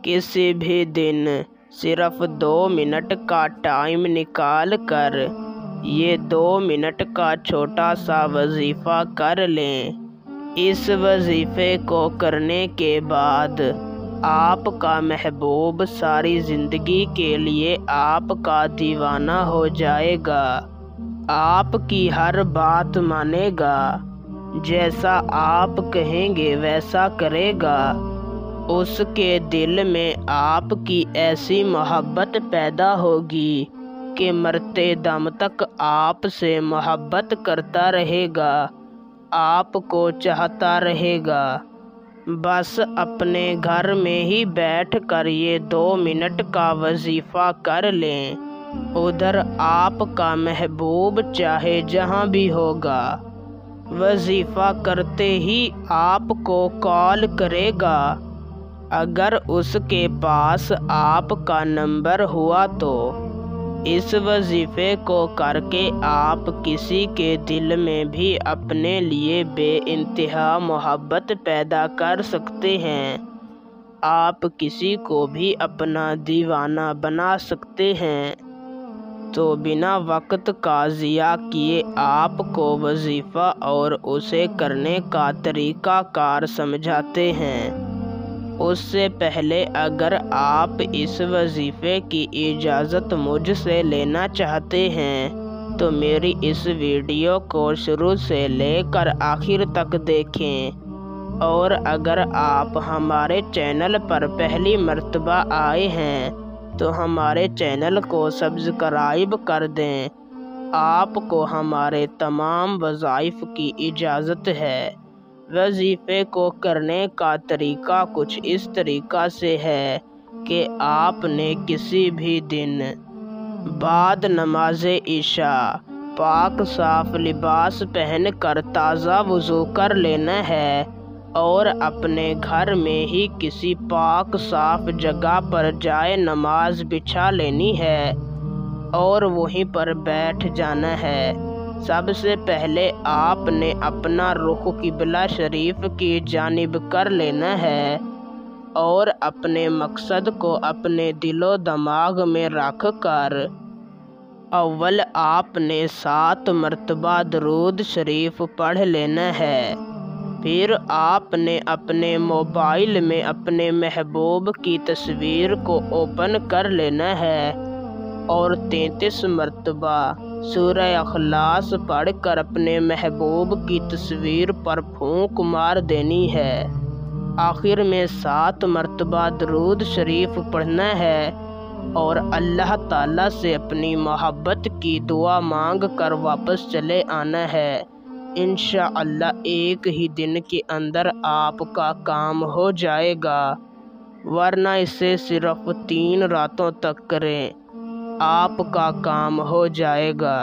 किसी भी दिन सिर्फ 2 मिनट का टाइम निकाल कर ये 2 मिनट का छोटा सा वजीफ़ा कर लें। इस वजीफ़े को करने के बाद आपका महबूब सारी ज़िंदगी के लिए आपका दीवाना हो जाएगा। आपकी हर बात मानेगा, जैसा आप कहेंगे वैसा करेगा। उसके दिल में आपकी ऐसी मोहब्बत पैदा होगी कि मरते दम तक आपसे मोहब्बत करता रहेगा, आपको चाहता रहेगा। बस अपने घर में ही बैठ कर ये 2 मिनट का वजीफ़ा कर लें। उधर आपका महबूब चाहे जहाँ भी होगा, वजीफ़ा करते ही आपको कॉल करेगा। अगर उसके पास आपका नंबर हुआ तो इस वजीफ़े को करके आप किसी के दिल में भी अपने लिए बेइंतहा मोहब्बत पैदा कर सकते हैं। आप किसी को भी अपना दीवाना बना सकते हैं। तो बिना वक्त का ज़िया किए आपको वजीफ़ा और उसे करने का तरीक़ाकार समझाते हैं। उससे पहले अगर आप इस वजीफ़े की इजाज़त मुझसे लेना चाहते हैं तो मेरी इस वीडियो को शुरू से लेकर आखिर तक देखें। और अगर आप हमारे चैनल पर पहली मर्तबा आए हैं तो हमारे चैनल को सब्सक्राइब कर दें। आपको हमारे तमाम वज़ाइफ़ की इजाज़त है। वजीफ़े को करने का तरीक़ा कुछ इस तरीक़ा से है कि आपने किसी भी दिन बाद नमाज इशा पाक साफ़ लिबास पहन कर ताज़ा वज़ू कर लेना है और अपने घर में ही किसी पाक साफ़ जगह पर जाए नमाज बिछा लेनी है और वहीं पर बैठ जाना है। सबसे पहले आपने अपना रुख किबला शरीफ की जानिब कर लेना है और अपने मकसद को अपने दिलो दिमाग में रख कर अव्वल आपने 7 मरतबा दरूद शरीफ पढ़ लेना है। फिर आपने अपने मोबाइल में अपने महबूब की तस्वीर को ओपन कर लेना है और 33 मरतबा सूरह अखलास पढ़कर अपने महबूब की तस्वीर पर फूंक मार देनी है। आखिर में 7 मरतबा दरूद शरीफ पढ़ना है और अल्लाह ताला से अपनी मोहब्बत की दुआ मांग कर वापस चले आना है। इंशाअल्लाह एक ही दिन के अंदर आपका काम हो जाएगा, वरना इसे सिर्फ 3 रातों तक करें, आपका काम हो जाएगा।